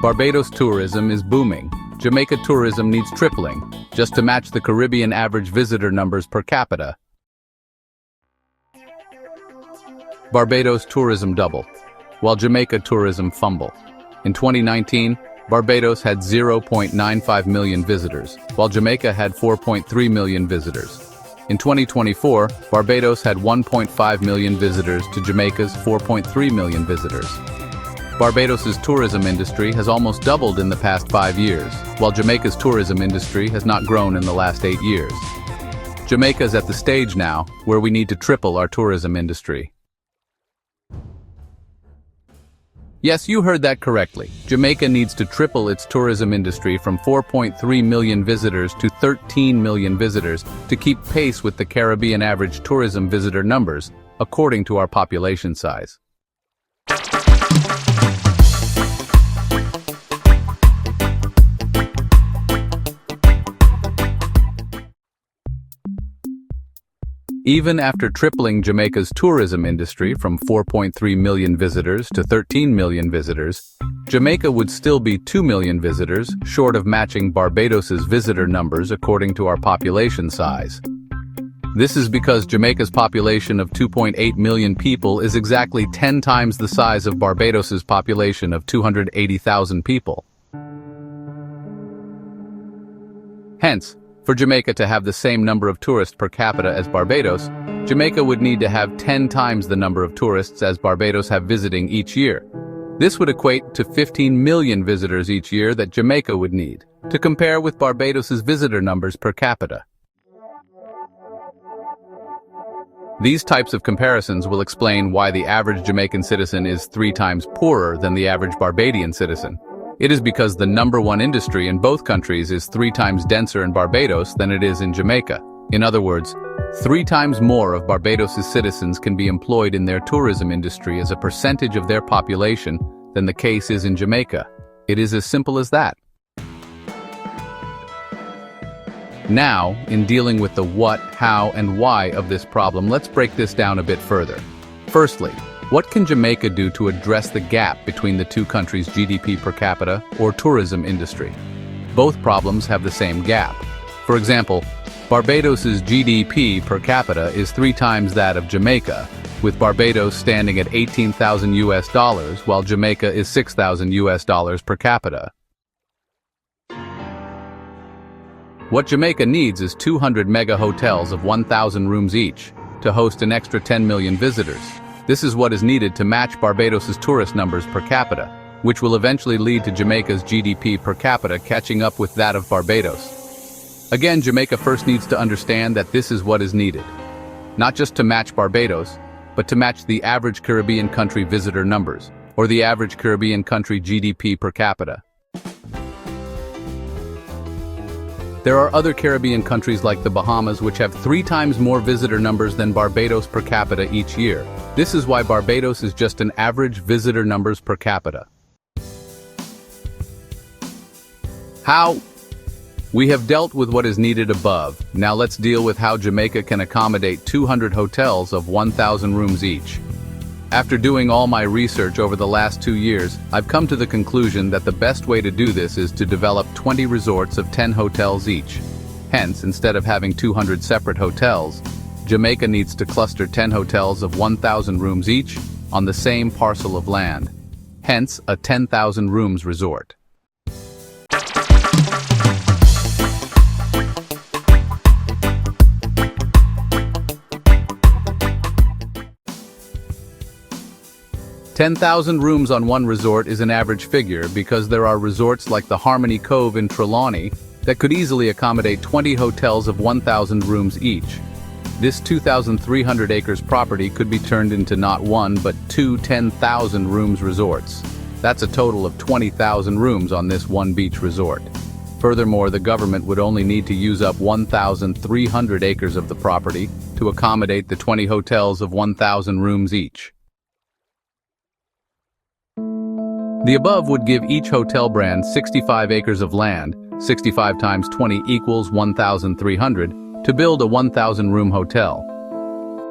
Barbados tourism is booming. Jamaica tourism needs tripling, just to match the Caribbean average visitor numbers per capita. Barbados tourism double, while Jamaica tourism fumble. In 2019, Barbados had 0.95 million visitors, while Jamaica had 4.3 million visitors. In 2024, Barbados had 1.5 million visitors to Jamaica's 4.3 million visitors. Barbados's tourism industry has almost doubled in the past 5 years, while Jamaica's tourism industry has not grown in the last 8 years. Jamaica's at the stage now where we need to triple our tourism industry. Yes, you heard that correctly. Jamaica needs to triple its tourism industry from 4.3 million visitors to 13 million visitors to keep pace with the Caribbean average tourism visitor numbers, according to our population size. Even after tripling Jamaica's tourism industry from 4.3 million visitors to 13 million visitors, Jamaica would still be 2 million visitors, short of matching Barbados's visitor numbers according to our population size. This is because Jamaica's population of 2.8 million people is exactly 10 times the size of Barbados's population of 280,000 people. Hence, for Jamaica to have the same number of tourists per capita as Barbados, Jamaica would need to have 10 times the number of tourists as Barbados have visiting each year. This would equate to 15 million visitors each year that Jamaica would need, to compare with Barbados's visitor numbers per capita. These types of comparisons will explain why the average Jamaican citizen is 3 times poorer than the average Barbadian citizen. It is because the number one industry in both countries is 3 times denser in Barbados than it is in Jamaica. In other words, 3 times more of Barbados's citizens can be employed in their tourism industry as a percentage of their population than the case is in Jamaica. It is as simple as that. Now, in dealing with the what, how, and why of this problem, let's break this down a bit further. Firstly, what can Jamaica do to address the gap between the two countries' GDP per capita or tourism industry? Both problems have the same gap. For example, Barbados's GDP per capita is 3 times that of Jamaica, with Barbados standing at $18,000 while Jamaica is $6,000 per capita. What Jamaica needs is 200 mega hotels of 1,000 rooms each to host an extra 10 million visitors. This is what is needed to match Barbados's tourist numbers per capita, which will eventually lead to Jamaica's GDP per capita catching up with that of Barbados. Again, Jamaica first needs to understand that this is what is needed. Not just to match Barbados, but to match the average Caribbean country visitor numbers, or the average Caribbean country GDP per capita. There are other Caribbean countries like the Bahamas which have 3 times more visitor numbers than Barbados per capita each year. This is why Barbados is just an average visitor numbers per capita. How? We have dealt with what is needed above. Now let's deal with how Jamaica can accommodate 200 hotels of 1,000 rooms each. After doing all my research over the last 2 years, I've come to the conclusion that the best way to do this is to develop 20 resorts of 10 hotels each. Hence, instead of having 200 separate hotels, Jamaica needs to cluster 10 hotels of 1,000 rooms each on the same parcel of land. Hence, a 10,000 rooms resort. $10,000 rooms on one resort is an average figure because there are resorts like the Harmony Cove in Trelawney that could easily accommodate 20 hotels of 1,000 rooms each. This 2,300 acres property could be turned into not one but 2 10,000 rooms resorts. That's a total of 20,000 rooms on this one beach resort. Furthermore, the government would only need to use up 1,300 acres of the property to accommodate the 20 hotels of 1,000 rooms each. The above would give each hotel brand 65 acres of land, 65 times 20 equals 1,300, to build a 1,000-room hotel.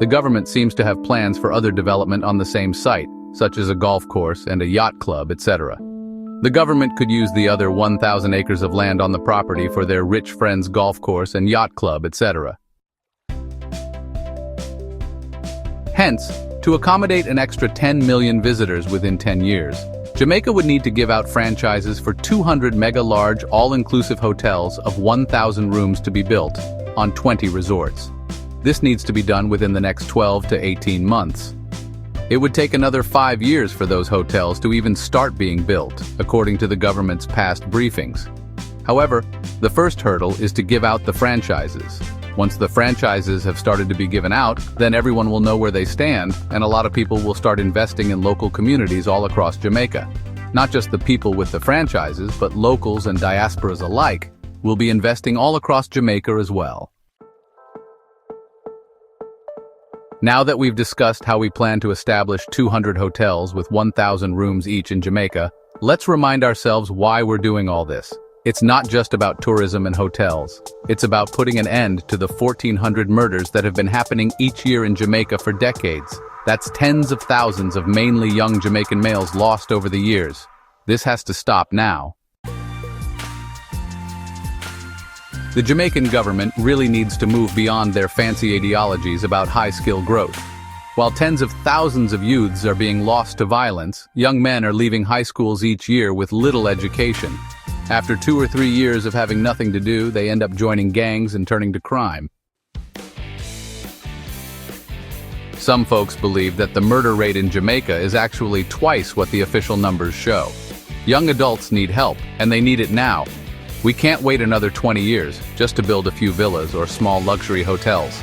The government seems to have plans for other development on the same site, such as a golf course and a yacht club, etc. The government could use the other 1,000 acres of land on the property for their rich friends' golf course and yacht club, etc. Hence, to accommodate an extra 10 million visitors within 10 years, Jamaica would need to give out franchises for 200 mega-large, all-inclusive hotels of 1,000 rooms to be built on 20 resorts. This needs to be done within the next 12 to 18 months. It would take another 5 years for those hotels to even start being built, according to the government's past briefings. However, the first hurdle is to give out the franchises. Once the franchises have started to be given out, then everyone will know where they stand, and a lot of people will start investing in local communities all across Jamaica. Not just the people with the franchises, but locals and diasporas alike will be investing all across Jamaica as well. Now that we've discussed how we plan to establish 200 hotels with 1,000 rooms each in Jamaica, let's remind ourselves why we're doing all this. It's not just about tourism and hotels. It's about putting an end to the 1,400 murders that have been happening each year in Jamaica for decades. That's tens of thousands of mainly young Jamaican males lost over the years. This has to stop now. The Jamaican government really needs to move beyond their fancy ideologies about high-skill growth. While tens of thousands of youths are being lost to violence, young men are leaving high schools each year with little education. After 2 or 3 years of having nothing to do, they end up joining gangs and turning to crime. Some folks believe that the murder rate in Jamaica is actually twice what the official numbers show. Young adults need help, and they need it now. We can't wait another 20 years just to build a few villas or small luxury hotels.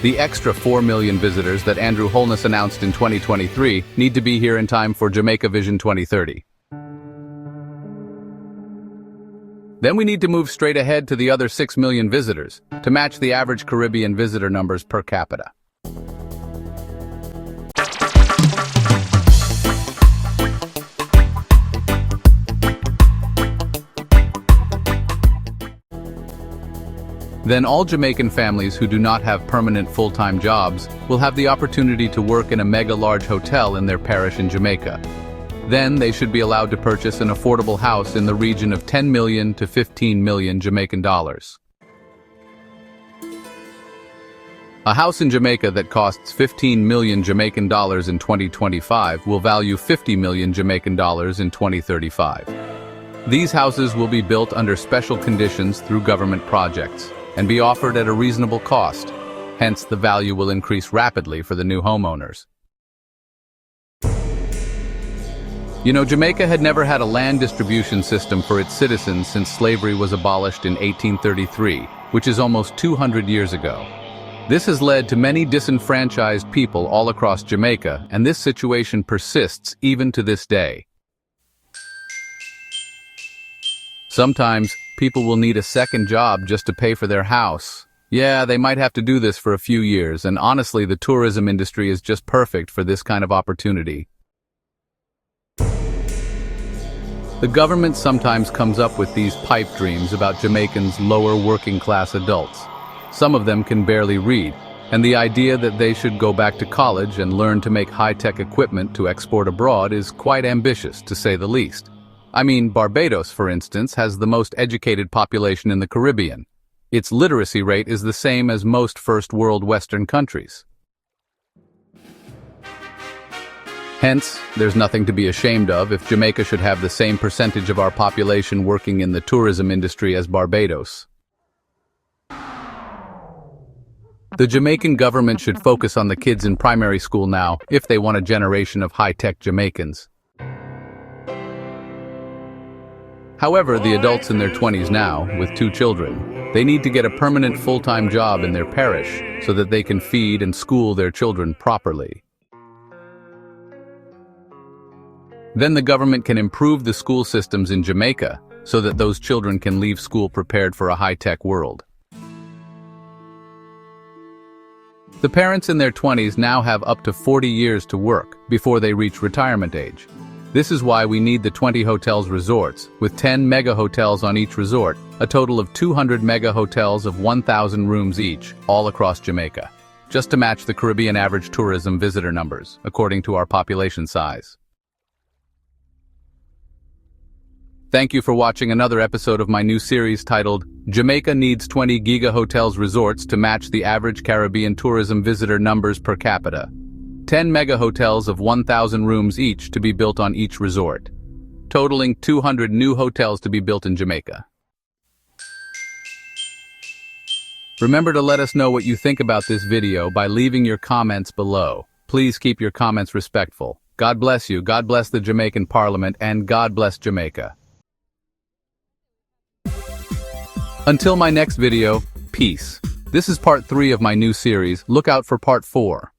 The extra 4 million visitors that Andrew Holness announced in 2023 need to be here in time for Jamaica Vision 2030. Then we need to move straight ahead to the other 6 million visitors to match the average Caribbean visitor numbers per capita. Then all Jamaican families who do not have permanent full-time jobs will have the opportunity to work in a mega-large hotel in their parish in Jamaica. Then they should be allowed to purchase an affordable house in the region of 10 million to 15 million Jamaican dollars. A house in Jamaica that costs 15 million Jamaican dollars in 2025 will value 50 million Jamaican dollars in 2035. These houses will be built under special conditions through government projects and be offered at a reasonable cost. Hence, the value will increase rapidly for the new homeowners. You know, Jamaica had never had a land distribution system for its citizens since slavery was abolished in 1833, which is almost 200 years ago. This has led to many disenfranchised people all across Jamaica, and this situation persists even to this day. Sometimes, people will need a second job just to pay for their house. Yeah, they might have to do this for a few years, and honestly, the tourism industry is just perfect for this kind of opportunity. The government sometimes comes up with these pipe dreams about Jamaicans' lower working-class adults. Some of them can barely read, and the idea that they should go back to college and learn to make high-tech equipment to export abroad is quite ambitious, to say the least. I mean, Barbados, for instance, has the most educated population in the Caribbean. Its literacy rate is the same as most first-world Western countries. Hence, there's nothing to be ashamed of if Jamaica should have the same percentage of our population working in the tourism industry as Barbados. The Jamaican government should focus on the kids in primary school now if they want a generation of high-tech Jamaicans. However, the adults in their 20s now, with 2 children, they need to get a permanent full-time job in their parish so that they can feed and school their children properly. Then the government can improve the school systems in Jamaica so that those children can leave school prepared for a high-tech world. The parents in their 20s now have up to 40 years to work before they reach retirement age. This is why we need the 20 hotels resorts, with 10 mega hotels on each resort, a total of 200 mega hotels of 1,000 rooms each, all across Jamaica, just to match the Caribbean average tourism visitor numbers, according to our population size. Thank you for watching another episode of my new series titled Jamaica Needs 20 Giga Hotels Resorts to Match the Average Caribbean Tourism Visitor Numbers Per Capita. 10 mega hotels of 1,000 rooms each to be built on each resort, totaling 200 new hotels to be built in Jamaica. Remember to let us know what you think about this video by leaving your comments below. Please keep your comments respectful. God bless you, God bless the Jamaican Parliament, and God bless Jamaica. Until my next video, peace. This is part 3 of my new series. Look out for part 4.